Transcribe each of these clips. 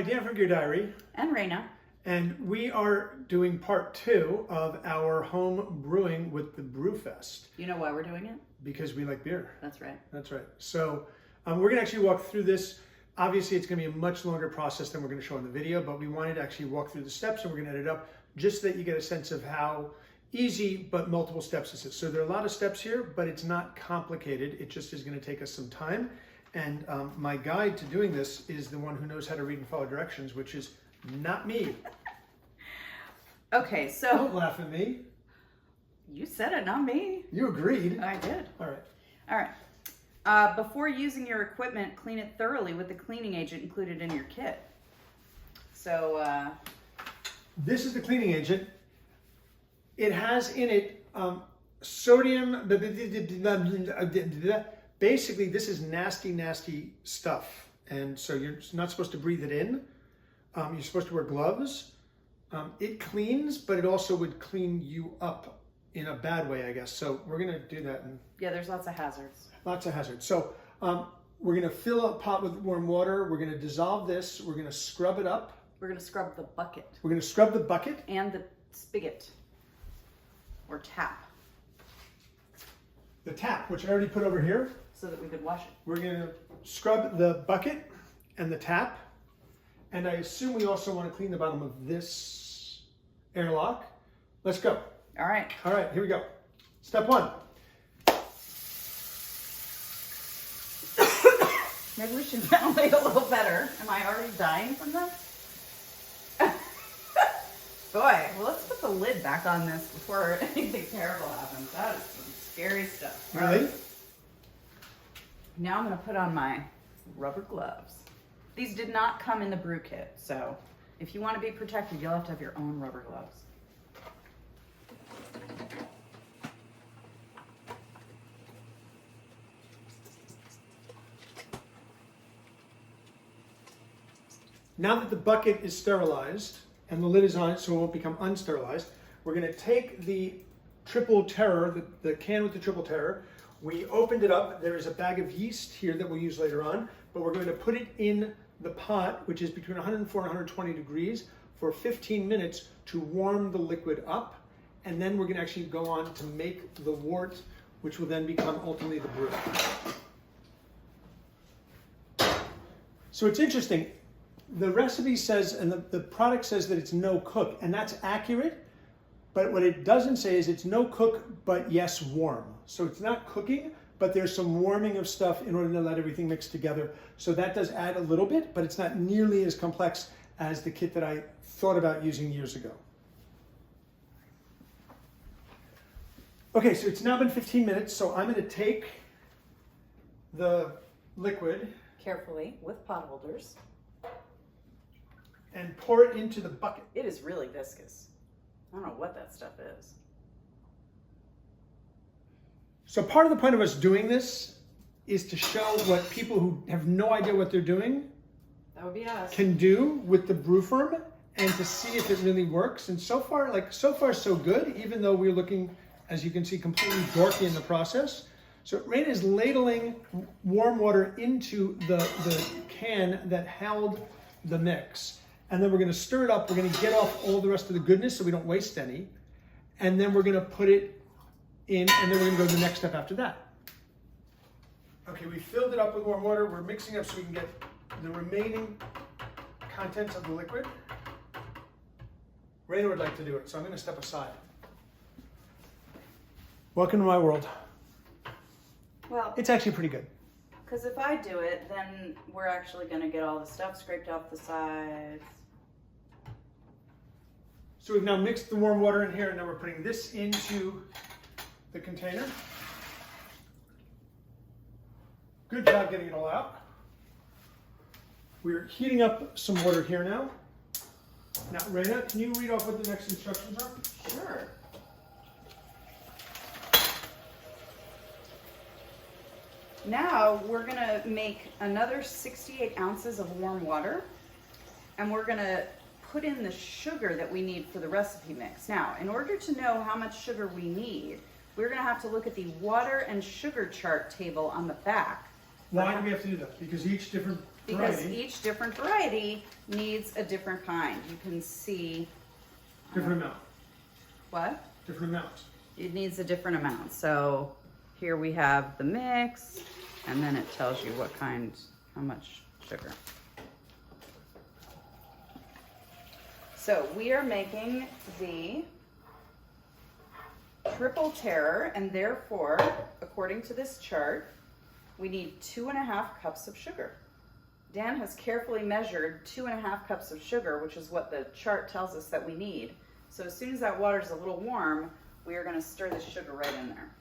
Hi, Dan from Gear Diary. And Raina. And we are doing part 2 of our home brewing with the Brewfest. You know why we're doing it? Because we like beer. That's right. That's right. So we're going to actually walk through this. Obviously, it's going to be a much longer process than we're going to show in the video, but we wanted to actually walk through the steps and we're going to edit up just so that you get a sense of how easy but multiple steps this is. So there are a lot of steps here, but it's not complicated. It just is going to take us some time. And my guide to doing this is the one who knows how to read and follow directions, which is not me. Okay, so Don't laugh at me. you said it, not me. You agreed. I did. All right. All right. Before using your equipment, clean it thoroughly with the cleaning agent included in your kit. So, This is the cleaning agent. It has in it sodium. Basically, this is nasty, nasty stuff. And so you're not supposed to breathe it in. You're supposed to wear gloves. It cleans, but it also would clean you up in a bad way, I guess. So we're going to do that. And yeah, there's lots of hazards. lots of hazards. So we're going to fill a pot with warm water. We're going to dissolve this. We're going to scrub it up. We're going to scrub the bucket. We're going to scrub the bucket. And the spigot. Or tap. The tap, which I already put over here. So that we could wash it. We're going to scrub the bucket and the tap. And I assume we also want to clean the bottom of this airlock. Let's go. All right. All right, here we go. Step 1. Maybe we should ventilate a little better. Am I already dying from this? Boy, well, let's put the lid back on this before anything terrible happens. That is some scary stuff. Really? Now I'm going to put on my rubber gloves. These did not come in the brew kit, so if you want to be protected, you'll have to have your own rubber gloves. Now that the bucket is sterilized and the lid is on it so it won't become unsterilized, we're going to take the Triple Terror, the can with the Triple Terror. We opened it up. There is a bag of yeast here that we'll use later on, but we're going to put it in the pot, which is between 104 and 120 degrees, for 15 minutes to warm the liquid up. And then we're going to actually go on to make the wort, which will then become ultimately the brew. So it's interesting. The recipe says, and the product says that it's no cook, and that's accurate. But what it doesn't say is it's no cook, but yes, warm. So it's not cooking, but there's some warming of stuff in order to let everything mix together. So that does add a little bit, but it's not nearly as complex as the kit that I thought about using years ago. Okay, so it's now been 15 minutes, so I'm going to take the liquid Carefully, with pot holders. and pour it into the bucket. It is really viscous. I don't know what that stuff is. So part of the point of us doing this is to show what people who have no idea what they're doing That would be us. can do with the brew firm and to see if it really works. And so far so good, even though we're looking, as you can see, completely dorky in the process. So Raina is ladling warm water into the can that held the mix. And then we're going to stir it up. We're going to get off all the rest of the goodness so we don't waste any. And then we're going to put it in, and then we're going to go to the next step after that. Okay, we filled it up with warm water. We're mixing up so we can get the remaining contents of the liquid. Raina would like to do it, so I'm going to step aside. Welcome to my world. Well, It's actually pretty good. because if I do it, then we're actually going to get all the stuff scraped off the sides. So we've now mixed the warm water in here, and now we're putting this into the container. Good job getting it all out. We're heating up some water here now. Now, Raina, can you read off what the next instructions are? Sure. Now we're going to make another 68 ounces of warm water, and we're going to put in the sugar that we need for the recipe mix. Now, in order to know how much sugar we need, we're going to have to look at the water and sugar chart table on the back. Why do we have to do that? Because each different because Variety. each different variety needs a different kind. You can see Different amount. what? Different amounts. It needs a different amount. So here we have the mix, and then it tells you what kind, how much sugar. So we are making the Triple Terror, and therefore, according to this chart, we need 2.5 cups of sugar. Dan has carefully measured 2.5 cups of sugar, which is what the chart tells us that we need. So as soon as that water is a little warm, we are going to stir the sugar right in there.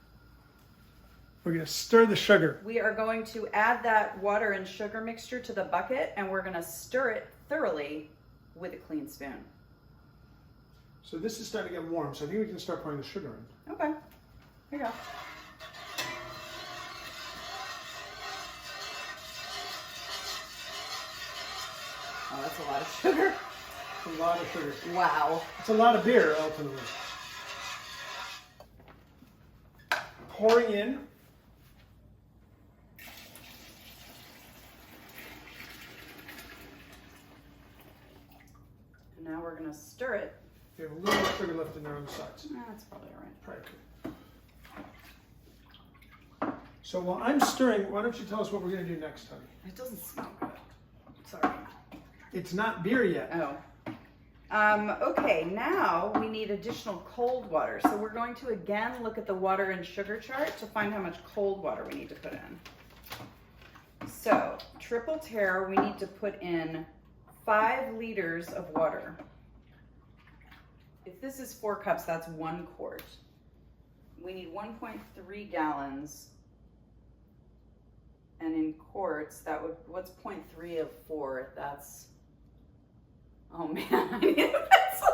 We're going to stir the sugar. We are going to add that water and sugar mixture to the bucket, and we're going to stir it thoroughly with a clean spoon. So this is starting to get warm, so I think we can start pouring the sugar in. Okay, here you go. Oh, that's a lot of sugar. It's a lot of sugar. Wow. It's a lot of beer, ultimately. Pouring in. And now we're going to stir it. We have a little more sugar left in there on the sides. That's probably all right. Probably good. So while I'm stirring, why don't you tell us what we're going to do next, honey? It doesn't smell good. Sorry. It's not beer yet. Oh. Okay, now we need additional cold water. So we're going to again look at the water and sugar chart to find how much cold water we need to put in. So, Triple Terror, we need to put in 5 liters of water. If this is 4 cups, that's 1 quart. We need 1.3 gallons. And in quarts, that would, what's 0.3 of 4? That's, oh man, I need a pencil.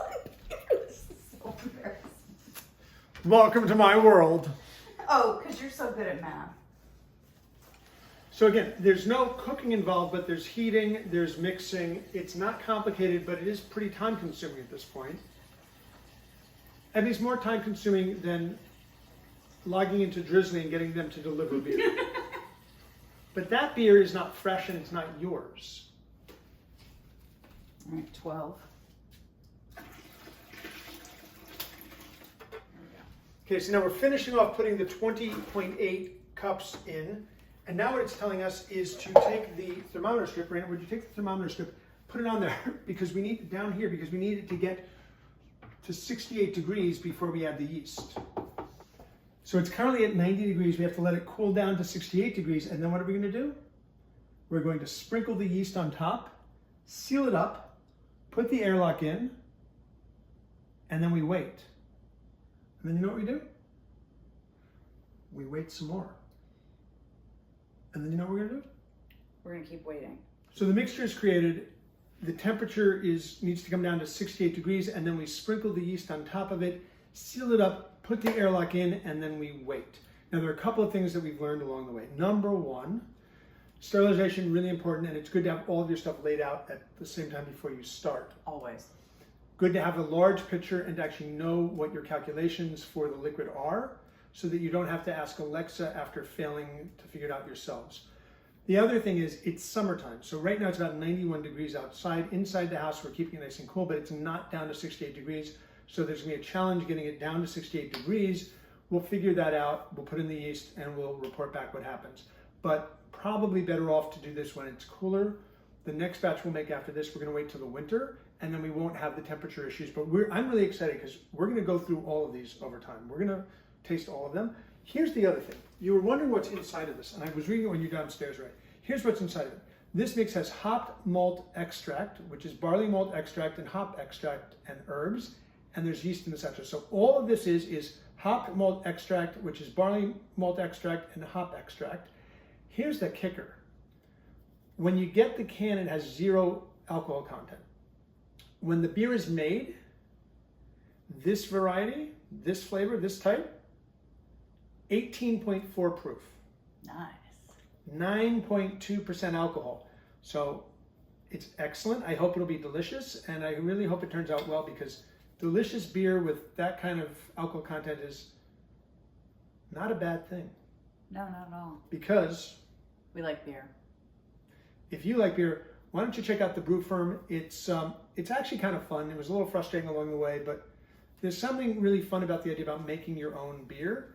This is so embarrassing. Welcome to my world. Oh, because you're so good at math. So again, there's no cooking involved, but there's heating, there's mixing. It's not complicated, but it is pretty time consuming at this point. And it's more time consuming than logging into Drizzly and getting them to deliver beer. But that beer is not fresh and it's not yours. All right, 12. Okay, so now we're finishing off putting the 20.8 cups in. And now what it's telling us is to take the thermometer strip, Raina, would you take the thermometer strip, put it on there, because we need it down here, because we need it to get to 68 degrees before we add the yeast. So it's currently at 90 degrees. We have to let it cool down to 68 degrees. And then what are we going to do? We're going to sprinkle the yeast on top, seal it up, put the airlock in, and then we wait. And then you know what we do? We wait some more. And then you know what we're going to do? We're going to keep waiting. So the mixture is created. The temperature needs to come down to 68 degrees, and then we sprinkle the yeast on top of it, seal it up, put the airlock in, and then we wait. Now there are a couple of things that we've learned along the way. Number one, sterilization, really important, and it's good to have all of your stuff laid out at the same time before you start. Always. Good to have a large picture and to actually know what your calculations for the liquid are, so that you don't have to ask Alexa after failing to figure it out yourselves. The other thing is it's summertime. So right now it's about 91 degrees outside. Inside the house we're keeping it nice and cool, but it's not down to 68 degrees. So there's gonna be a challenge getting it down to 68 degrees. We'll figure that out. We'll put in the yeast and we'll report back what happens. But probably better off to do this when it's cooler. The next batch we'll make after this, we're gonna wait till the winter, and then we won't have the temperature issues. But I'm really excited because we're gonna go through all of these over time. We're gonna taste all of them. Here's the other thing. You were wondering what's inside of this, and I was reading it when you're downstairs, right? Here's what's inside of it. This mix has hopped malt extract, which is barley malt extract and hop extract and herbs, and there's yeast in the center. So all of this is hopped malt extract, which is barley malt extract and hop extract. Here's the kicker. When you get the can, it has 0 alcohol content. When the beer is made, this variety, this flavor, this type, 18.4 proof. Nice. 9.2% alcohol. So it's excellent. I hope it'll be delicious, and I really hope it turns out well, because delicious beer with that kind of alcohol content is not a bad thing. No, not at all. Because We like beer. if you like beer, why don't you check out the Brew Firm? It's actually kind of fun. It was a little frustrating along the way, but there's something really fun about the idea about making your own beer.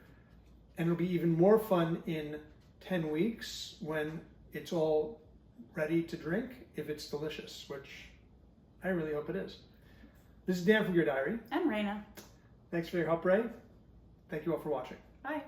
And it'll be even more fun in 10 weeks when it's all ready to drink, if it's delicious, which I really hope it is. This is Dan from Beer Diary. And Raina. Thanks for your help, Ray. Thank you all for watching. Bye.